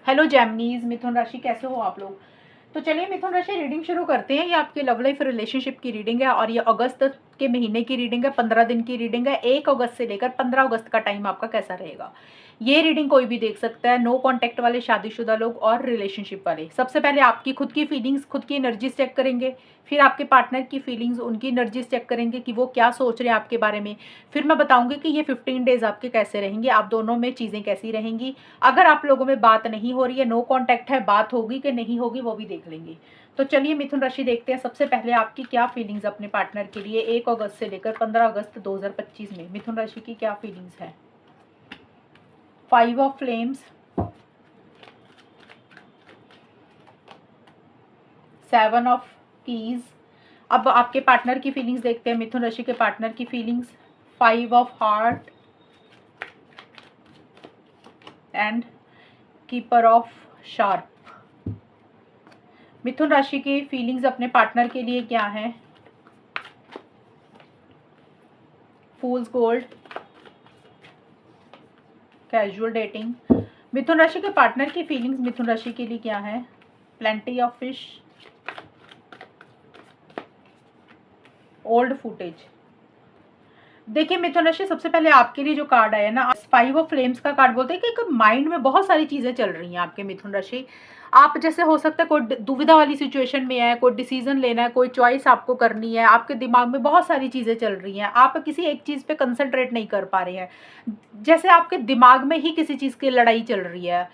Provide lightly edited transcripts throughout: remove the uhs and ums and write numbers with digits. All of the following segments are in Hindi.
हेलो जेमिनीज, मिथुन राशि कैसे हो आप लोग। तो चलिए मिथुन राशि रीडिंग शुरू करते हैं। ये आपकी लव लाइफ रिलेशनशिप की रीडिंग है और ये अगस्त के महीने की रीडिंग है। 15 दिन की रीडिंग है। 1 अगस्त से लेकर 15 अगस्त का टाइम आपका कैसा रहेगा। ये रीडिंग कोई भी देख सकता है, नो कांटेक्ट वाले, शादीशुदा लोग और रिलेशनशिप वाले। सबसे पहले आपकी खुद की फीलिंग्स, खुद की एनर्जीज चेक करेंगे। फिर आपके पार्टनर की फीलिंग्स, उनकी एनर्जीज चेक करेंगे कि वो क्या सोच रहे हैं आपके बारे में। फिर मैं बताऊंगी कि ये 15 डेज आपके कैसे रहेंगे, आप दोनों में चीज़ें कैसी रहेंगी। अगर आप लोगों में बात नहीं हो रही है, नो कांटेक्ट है, बात होगी कि नहीं होगी वो भी देख लेंगे। तो चलिए मिथुन राशि देखते हैं। सबसे पहले आपकी क्या फीलिंग्स अपने पार्टनर के लिए 1 अगस्त से लेकर 15 अगस्त 2025 में मिथुन राशि की क्या फीलिंग्स है। 5 ऑफ फ्लेम्स, 7 ऑफ कीज। अब आपके पार्टनर की फीलिंग्स देखते हैं, मिथुन राशि के पार्टनर की feelings. 5 of heart and keeper of sharp. मिथुन राशि की फीलिंग्स अपने पार्टनर के लिए क्या है। Fool's gold, casual dating. मिथुन राशि के पार्टनर की फीलिंग्स मिथुन राशि के लिए क्या है। Plenty of fish, old footage. देखिए मिथुन राशि, सबसे पहले आपके लिए जो कार्ड आया ना, 5 ऑफ फ्लेम्स का कार्ड बोलते हैं कि एक माइंड में बहुत सारी चीजें चल रही हैं आपके मिथुन राशि। आप जैसे हो सकता है कोई दुविधा वाली सिचुएशन में है, कोई डिसीजन लेना है, कोई चॉइस आपको करनी है, आपके दिमाग में बहुत सारी चीजें चल रही हैं, आप किसी एक चीज पे कंसंट्रेट नहीं कर पा रहे हैं। जैसे आपके दिमाग में ही किसी चीज की लड़ाई चल रही है।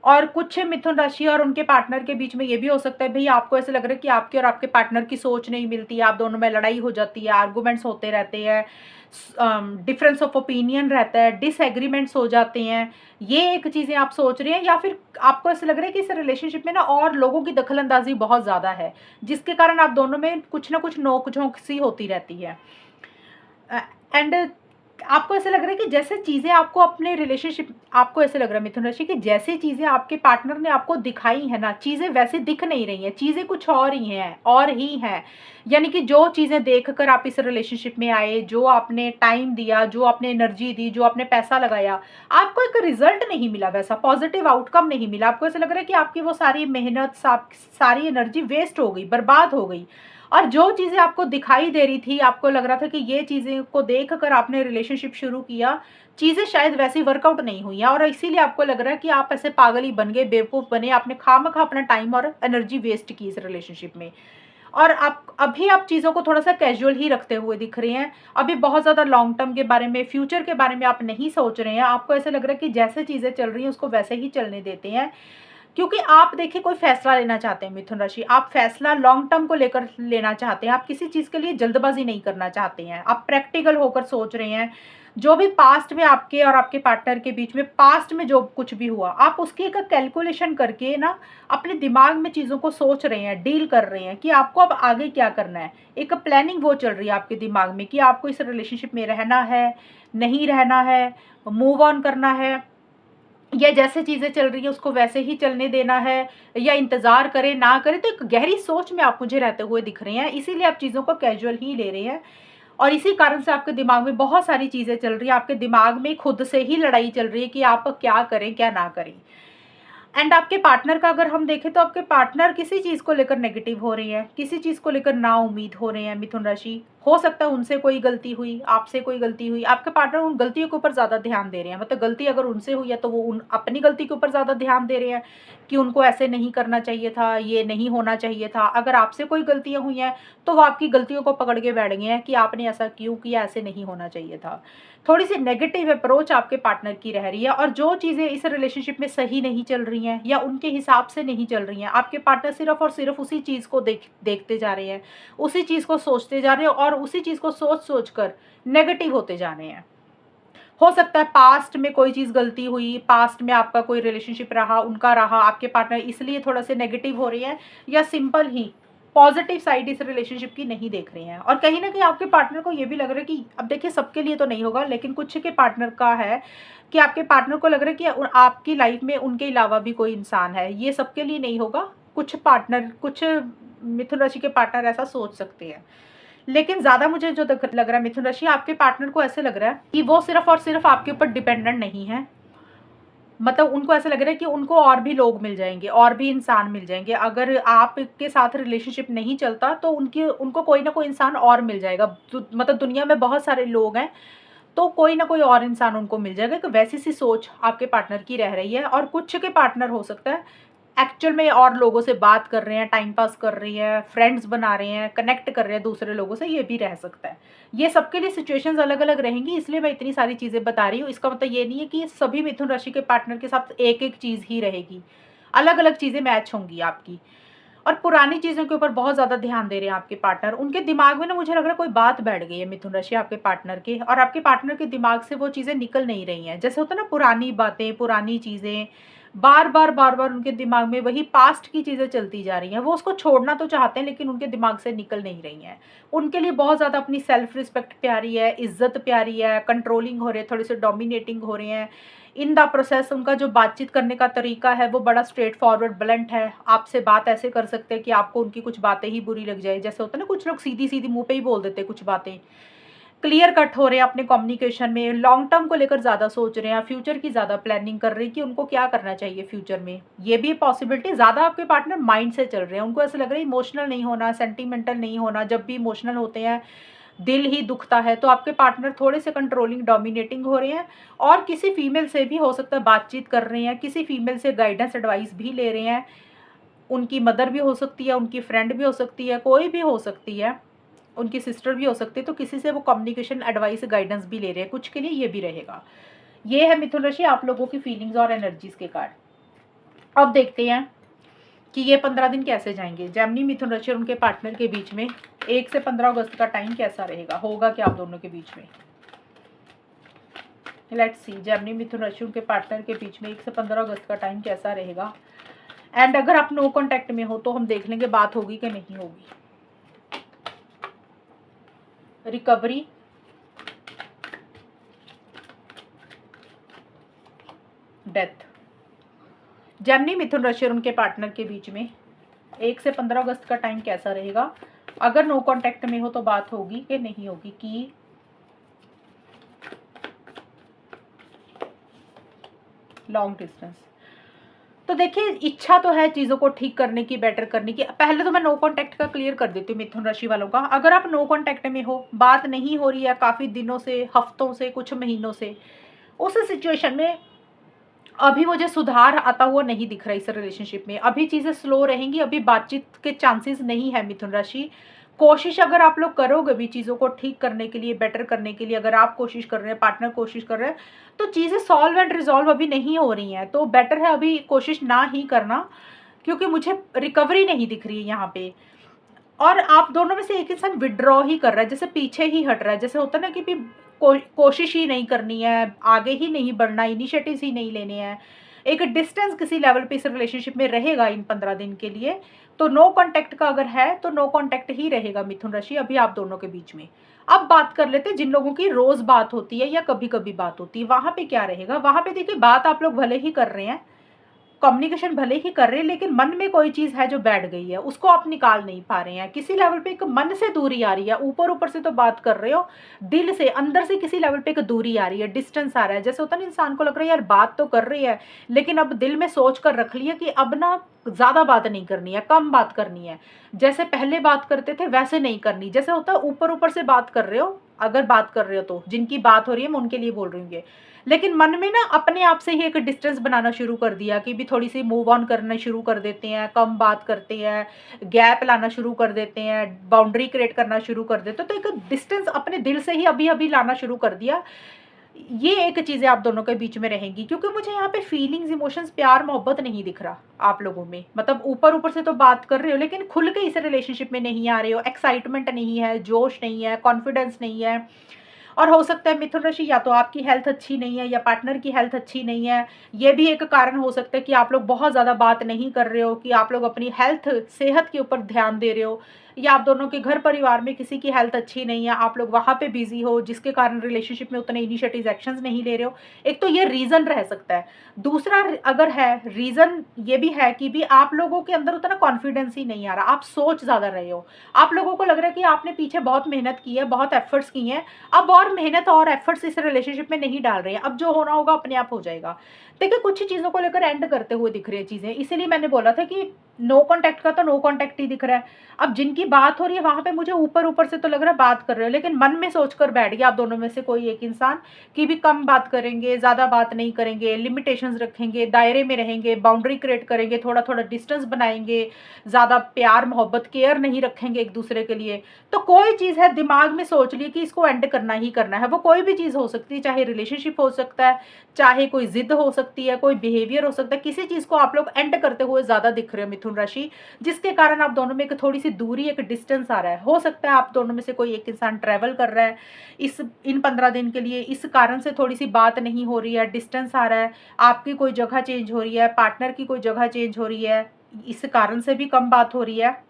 और कुछ मिथुन राशि और उनके पार्टनर के बीच में ये भी हो सकता है भाई, आपको ऐसे लग रहा है कि आपके और आपके पार्टनर की सोच नहीं मिलती है, आप दोनों में लड़ाई हो जाती है, आर्गूमेंट्स होते रहते हैं, डिफरेंस ऑफ ओपिनियन रहता है, डिसएग्रीमेंट्स हो जाते हैं। ये एक चीज़ें आप सोच रहे हैं, या फिर आपको ऐसा लग रहा है कि इस रिलेशनशिप में ना और लोगों की दखलंदाजी बहुत ज़्यादा है, जिसके कारण आप दोनों में कुछ ना कुछ नोक-झोंक सी होती रहती है। एंड आपको ऐसा लग रहा है कि जैसे चीज़ें आपको अपने रिलेशनशिप, आपको ऐसे लग रहा है मिथुन राशि कि जैसे चीज़ें आपके पार्टनर ने आपको दिखाई है ना, चीज़ें वैसे दिख नहीं रही हैं, चीज़ें कुछ और ही हैं, और ही हैं। यानी कि जो चीज़ें देखकर आप इस रिलेशनशिप में आए, जो आपने टाइम दिया, जो आपने एनर्जी दी, जो आपने पैसा लगाया, आपको एक रिजल्ट नहीं मिला, वैसा पॉजिटिव आउटकम नहीं मिला। आपको ऐसा लग रहा है कि आपकी वो सारी मेहनत, सारी एनर्जी वेस्ट हो गई, बर्बाद हो गई। और जो चीज़ें आपको दिखाई दे रही थी, आपको लग रहा था कि ये चीज़ें को देख कर आपने रिलेशनशिप शुरू किया, चीज़ें शायद वैसी वर्कआउट नहीं हुई हैं, और इसीलिए आपको लग रहा है कि आप ऐसे पागल ही बन गए, बेवकूफ़ बने, आपने खामखा अपना टाइम और एनर्जी वेस्ट की इस रिलेशनशिप में। और आप अभी आप चीज़ों को थोड़ा सा कैजुअल ही रखते हुए दिख रहे हैं। अभी बहुत ज़्यादा लॉन्ग टर्म के बारे में, फ्यूचर के बारे में आप नहीं सोच रहे हैं। आपको ऐसा लग रहा है कि जैसे चीज़ें चल रही हैं उसको वैसे ही चलने देते हैं। क्योंकि आप देखिए कोई फैसला लेना चाहते हैं मिथुन राशि, आप फैसला लॉन्ग टर्म को लेकर लेना चाहते हैं, आप किसी चीज़ के लिए जल्दबाजी नहीं करना चाहते हैं, आप प्रैक्टिकल होकर सोच रहे हैं। जो भी पास्ट में आपके और आपके पार्टनर के बीच में, पास्ट में जो कुछ भी हुआ, आप उसकी एक कैलकुलेशन करके ना अपने दिमाग में चीज़ों को सोच रहे हैं, डील कर रहे हैं कि आपको अब आगे क्या करना है। एक प्लानिंग वो चल रही है आपके दिमाग में कि आपको इस रिलेशनशिप में रहना है, नहीं रहना है, मूव ऑन करना है, या जैसे चीज़ें चल रही हैं उसको वैसे ही चलने देना है, या इंतज़ार करें ना करें। तो एक गहरी सोच में आप मुझे रहते हुए दिख रहे हैं, इसीलिए आप चीज़ों को कैजुअल ही ले रहे हैं। और इसी कारण से आपके दिमाग में बहुत सारी चीज़ें चल रही हैं, आपके दिमाग में खुद से ही लड़ाई चल रही है कि आप क्या करें क्या ना करें। एंड आपके पार्टनर का अगर हम देखें तो आपके पार्टनर किसी चीज़ को लेकर नेगेटिव हो रही है, किसी चीज़ को लेकर ना उम्मीद हो रहे हैं मिथुन राशि। हो सकता है उनसे कोई गलती हुई, आपसे कोई गलती हुई, आपके पार्टनर उन गलतियों के ऊपर ज़्यादा ध्यान दे रहे हैं। मतलब गलती अगर उनसे हुई है तो वो उन अपनी गलती के ऊपर ज़्यादा ध्यान दे रहे हैं कि उनको ऐसे नहीं करना चाहिए था, ये नहीं होना चाहिए था। अगर आपसे कोई गलतियाँ हुई हैं तो वो आपकी गलतियों को पकड़ के बैठ गए हैं कि आपने ऐसा क्यों किया, ऐसे नहीं होना चाहिए था। थोड़ी सी नेगेटिव अप्रोच आपके पार्टनर की रह रही है, और जो चीज़ें इस रिलेशनशिप में सही नहीं चल रही हैं या उनके हिसाब से नहीं चल रही हैं, आपके पार्टनर सिर्फ और सिर्फ उसी चीज़ को देखते जा रहे हैं, उसी चीज़ को सोचते जा रहे हैं, और उसी चीज़ को सोच सोच कर नेगेटिव होते जा रहे हैं। हो सकता है पास्ट में कोई चीज़ गलती हुई, पास्ट में आपका कोई रिलेशनशिप रहा, उनका रहा, आपके पार्टनर इसलिए थोड़ा से नेगेटिव हो रही है, या सिंपल ही पॉजिटिव साइड इस रिलेशनशिप की नहीं देख रहे हैं। और कहीं ना कहीं आपके पार्टनर को ये भी लग रहा है कि, अब देखिए सबके लिए तो नहीं होगा, लेकिन कुछ के पार्टनर का है कि आपके पार्टनर को लग रहा है कि आपकी लाइफ में उनके अलावा भी कोई इंसान है। ये सबके लिए नहीं होगा, कुछ पार्टनर, कुछ मिथुन राशि के पार्टनर ऐसा सोच सकते हैं। लेकिन ज़्यादा मुझे जो लग रहा है मिथुन राशि, आपके पार्टनर को ऐसे लग रहा है कि वो सिर्फ और सिर्फ आपके ऊपर डिपेंडेंट नहीं है, मतलब उनको ऐसा लग रहा है कि उनको और भी लोग मिल जाएँगे, और भी इंसान मिल जाएँगे। अगर आपके साथ रिलेशनशिप नहीं चलता तो उनको कोई ना कोई इंसान और मिल जाएगा। मतलब दुनिया में बहुत सारे लोग हैं, तो कोई ना कोई और इंसान उनको मिल जाएगा। एक वैसी-सी सोच आपके पार्टनर की रह रही है, और कुछ के पार्टनर हो सकता है एक्चुअल में और लोगों से बात कर रहे हैं, टाइम पास कर रही हैं, फ्रेंड्स बना रहे हैं, कनेक्ट कर रहे हैं दूसरे लोगों से, ये भी रह सकता है। ये सबके लिए सिचुएशंस अलग-अलग रहेंगी, इसलिए मैं इतनी सारी चीज़ें बता रही हूँ। इसका मतलब ये नहीं है कि सभी मिथुन राशि के पार्टनर के साथ एक-एक चीज़ ही रहेगी। अलग-अलग चीज़ें मैच होंगी आपकी। और पुरानी चीज़ों के ऊपर बहुत ज़्यादा ध्यान दे रहे हैं आपके पार्टनर। उनके दिमाग में ना मुझे लग रहा है कोई बात बैठ गई है मिथुन राशि आपके पार्टनर के, और आपके पार्टनर के दिमाग से वो चीज़ें निकल नहीं रही हैं। जैसे होता है ना, पुरानी बातें, पुरानी चीज़ें, बार-बार उनके दिमाग में वही पास्ट की चीज़ें चलती जा रही हैं। वो उसको छोड़ना तो चाहते हैं, लेकिन उनके दिमाग से निकल नहीं रही हैं। उनके लिए बहुत ज़्यादा अपनी सेल्फ रिस्पेक्ट प्यारी है, इज़्ज़त प्यारी है, कंट्रोलिंग हो रहे हैं, थोड़े से डोमिनेटिंग हो रहे हैं। इन द प्रोसेस उनका जो बातचीत करने का तरीका है वो बड़ा स्ट्रेट फॉरवर्ड ब्लंट है। आपसे बात ऐसे कर सकते हैं कि आपको उनकी कुछ बातें ही बुरी लग जाए। जैसे होता है ना, कुछ लोग सीधी-सीधी मुँह पे ही बोल देते हैं कुछ बातें। क्लियर कट हो रहे हैं अपने कम्युनिकेशन में, लॉन्ग टर्म को लेकर ज़्यादा सोच रहे हैं, फ्यूचर की ज़्यादा प्लानिंग कर रहे हैं कि उनको क्या करना चाहिए फ्यूचर में। ये भी पॉसिबिलिटी, ज़्यादा आपके पार्टनर माइंड से चल रहे हैं। उनको ऐसा लग रहा है इमोशनल नहीं होना, सेंटिमेंटल नहीं होना। जब भी इमोशनल होते हैं, दिल ही दुखता है, तो आपके पार्टनर थोड़े से कंट्रोलिंग, डोमिनेटिंग हो रहे हैं, और किसी फीमेल से भी हो सकता है बातचीत कर रहे हैं, किसी फीमेल से गाइडेंस एडवाइस भी ले रहे हैं। उनकी मदर भी हो सकती है, उनकी फ्रेंड भी हो सकती है, कोई भी हो सकती है, उनकी सिस्टर भी हो सकती है। तो किसी से वो कम्युनिकेशन, एडवाइस, गाइडेंस भी ले रहे हैं, कुछ के लिए ये भी रहेगा। ये है मिथुन राशि आप लोगों की फीलिंग्स और एनर्जीज के कार्ड। अब देखते हैं कि ये 15 दिन कैसे जाएंगे। जेमिनी, मिथुन राशि और उनके पार्टनर के बीच में 1 से 15 अगस्त का टाइम कैसा रहेगा, होगा क्या आप दोनों के बीच में। लेट्स सी, जेमिनी, मिथुन राशि उनके पार्टनर के बीच में 1 से 15 अगस्त का टाइम कैसा रहेगा। एंड अगर आप नो कॉन्टैक्ट में हो तो हम देख लेंगे बात होगी कि नहीं होगी। Recovery, death. जेमिनी, मिथुन राशि और उनके पार्टनर के बीच में 1 से 15 अगस्त का टाइम कैसा रहेगा। अगर नो कॉन्टैक्ट में हो तो बात होगी कि नहीं होगी। कि लॉन्ग डिस्टेंस। तो देखिए, इच्छा तो है चीज़ों को ठीक करने की, बेटर करने की। पहले तो मैं नो कॉन्टैक्ट का क्लियर कर देती हूँ मिथुन राशि वालों का। अगर आप नो कॉन्टैक्ट में हो, बात नहीं हो रही है काफ़ी दिनों से, हफ्तों से, कुछ महीनों से, उस सिचुएशन में अभी मुझे सुधार आता हुआ नहीं दिख रहा इस रिलेशनशिप में। अभी चीज़ें स्लो रहेंगी, अभी बातचीत के चांसेस नहीं है मिथुन राशि। कोशिश अगर आप लोग करोगे भी चीज़ों को ठीक करने के लिए, बेटर करने के लिए, अगर आप कोशिश कर रहे हैं, पार्टनर कोशिश कर रहे हैं, तो चीज़ें सॉल्व एंड रिजॉल्व अभी नहीं हो रही हैं। तो बेटर है अभी कोशिश ना ही करना, क्योंकि मुझे रिकवरी नहीं दिख रही है यहाँ पे। और आप दोनों में से एक इंसान विड्रॉ ही कर रहा है, जैसे पीछे ही हट रहा है। जैसे होता है ना कि भी कोशिश ही नहीं करनी है, आगे ही नहीं बढ़ना, इनिशिएटिव्स ही नहीं लेने हैं। एक डिस्टेंस किसी लेवल पे इस रिलेशनशिप में रहेगा इन 15 दिन के लिए। तो नो कॉन्टैक्ट का अगर है तो नो कॉन्टैक्ट ही रहेगा मिथुन राशि अभी आप दोनों के बीच में। अब बात कर लेते हैं जिन लोगों की रोज बात होती है या कभी कभी बात होती है, वहां पे क्या रहेगा। वहां पे देखिए, बात आप लोग भले ही कर रहे हैं, कम्युनिकेशन भले ही कर रहे हैं, लेकिन मन में कोई चीज़ है जो बैठ गई है, उसको आप निकाल नहीं पा रहे हैं। किसी लेवल पे एक मन से दूरी आ रही है। ऊपर ऊपर से तो बात कर रहे हो, दिल से, अंदर से किसी लेवल पे एक दूरी आ रही है, डिस्टेंस आ रहा है। जैसे होता है ना, इंसान को लग रहा है यार बात तो कर रही है, लेकिन अब दिल में सोच कर रख लिया कि अब ना ज़्यादा बात नहीं करनी है, कम बात करनी है। जैसे पहले बात करते थे वैसे नहीं करनी। जैसे होता है ऊपर ऊपर से बात कर रहे हो, अगर बात कर रहे हो तो जिनकी बात हो रही है मैं उनके लिए बोल रही हूँ ये। लेकिन मन में ना अपने आप से ही एक डिस्टेंस बनाना शुरू कर दिया कि भी थोड़ी सी मूव ऑन करना शुरू कर देते हैं, कम बात करते हैं, गैप लाना शुरू कर देते हैं, बाउंड्री क्रिएट करना शुरू कर देते हैं। तो एक डिस्टेंस अपने दिल से ही अभी अभी लाना शुरू कर दिया। ये एक चीज़ें आप दोनों के बीच में रहेंगी, क्योंकि मुझे यहाँ पे फीलिंग्स, इमोशंस, प्यार, मोहब्बत नहीं दिख रहा आप लोगों में। मतलब ऊपर ऊपर से तो बात कर रहे हो, लेकिन खुल के इस रिलेशनशिप में नहीं आ रहे हो। एक्साइटमेंट नहीं है, जोश नहीं है, कॉन्फिडेंस नहीं है। और हो सकता है मिथुन राशि, या तो आपकी हेल्थ अच्छी नहीं है या पार्टनर की हेल्थ अच्छी नहीं है। ये भी एक कारण हो सकता है कि आप लोग बहुत ज़्यादा बात नहीं कर रहे हो, कि आप लोग अपनी हेल्थ, सेहत के ऊपर ध्यान दे रहे हो, या आप दोनों के घर परिवार में किसी की हेल्थ अच्छी नहीं है, आप लोग वहाँ पे बिजी हो, जिसके कारण रिलेशनशिप में उतने इनिशिएटिव एक्शंस नहीं ले रहे हो। एक तो ये रीज़न रह सकता है। दूसरा अगर है रीज़न, ये भी है कि भी आप लोगों के अंदर उतना कॉन्फिडेंस ही नहीं आ रहा, आप सोच ज़्यादा रहे हो। आप लोगों को लग रहा है कि आपने पीछे बहुत मेहनत की है, बहुत एफर्ट्स किए हैं, अब और मेहनत और एफर्ट्स इस रिलेशनशिप में नहीं डाल रहे हैं, अब जो होना होगा अपने आप हो जाएगा। देखिए कुछ ही चीज़ों को लेकर एंड करते हुए दिख रही है चीज़ें, इसीलिए मैंने बोला था कि नो कॉन्टैक्ट का तो नो कॉन्टैक्ट ही दिख रहा है। अब जिनकी बात हो रही है वहाँ पे मुझे ऊपर-ऊपर से तो लग रहा है बात कर रहे हो, लेकिन मन में सोचकर बैठ गया आप दोनों में से कोई एक इंसान कि भी कम बात करेंगे, ज़्यादा बात नहीं करेंगे, लिमिटेशंस रखेंगे, दायरे में रहेंगे, बाउंड्री क्रिएट करेंगे, थोड़ा-थोड़ा डिस्टेंस बनाएँगे, ज़्यादा प्यार, मोहब्बत, केयर नहीं रखेंगे एक-दूसरे के लिए। तो कोई चीज़ है दिमाग में सोच ली कि इसको एंड करना ही करना है, वो कोई भी चीज़ हो सकती है, चाहे रिलेशनशिप हो सकता है, चाहे कोई ज़िद हो सकती है, कोई बिहेवियर हो सकता है, किसी चीज़ को आप लोग एंड करते हुए ज़्यादा दिख रहे हो मिथुन राशि, जिसके कारण आप दोनों में एक थोड़ी-सी दूरी, एक डिस्टेंस आ रहा है। हो सकता है आप दोनों में से कोई एक इंसान ट्रैवल कर रहा है, इन 15 दिन के लिए, इस कारण से थोड़ी-सी बात नहीं हो रही है, डिस्टेंस आ रहा है, आपकी कोई जगह चेंज हो रही है, पार्टनर की कोई जगह चेंज हो रही है, इस कारण से भी कम बात हो रही है।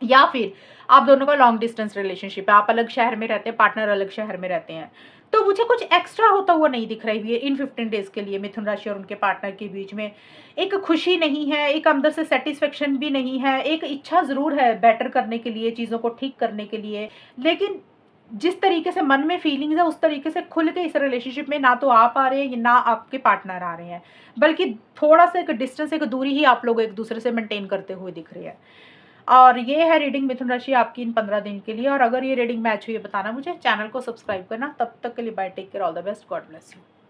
या फिर आप दोनों का लॉन्ग डिस्टेंस रिलेशनशिप है, आप अलग शहर में रहते हैं, पार्टनर अलग शहर में रहते हैं। तो मुझे कुछ एक्स्ट्रा होता हुआ नहीं दिख रही है इन 15 डेज़ के लिए मिथुन राशि और उनके पार्टनर के बीच में। एक खुशी नहीं है, एक अंदर से सैटिस्फैक्शन भी नहीं है, एक इच्छा ज़रूर है बेटर करने के लिए, चीज़ों को ठीक करने के लिए। लेकिन जिस तरीके से मन में फीलिंग्स है, उस तरीके से खुल के इस रिलेशनशिप में ना तो आप आ रहे हैं, ना आपके पार्टनर आ रहे हैं। बल्कि थोड़ा-सा एक डिस्टेंस, एक दूरी ही आप लोग एक-दूसरे से मेंटेन करते हुए दिख रहे हैं। और ये है रीडिंग मिथुन राशि आपकी इन 15 दिन के लिए, और अगर ये रीडिंग मैच हुई है बताना मुझे, चैनल को सब्सक्राइब करना। तब तक के लिए bye, take care, all the best, God bless you.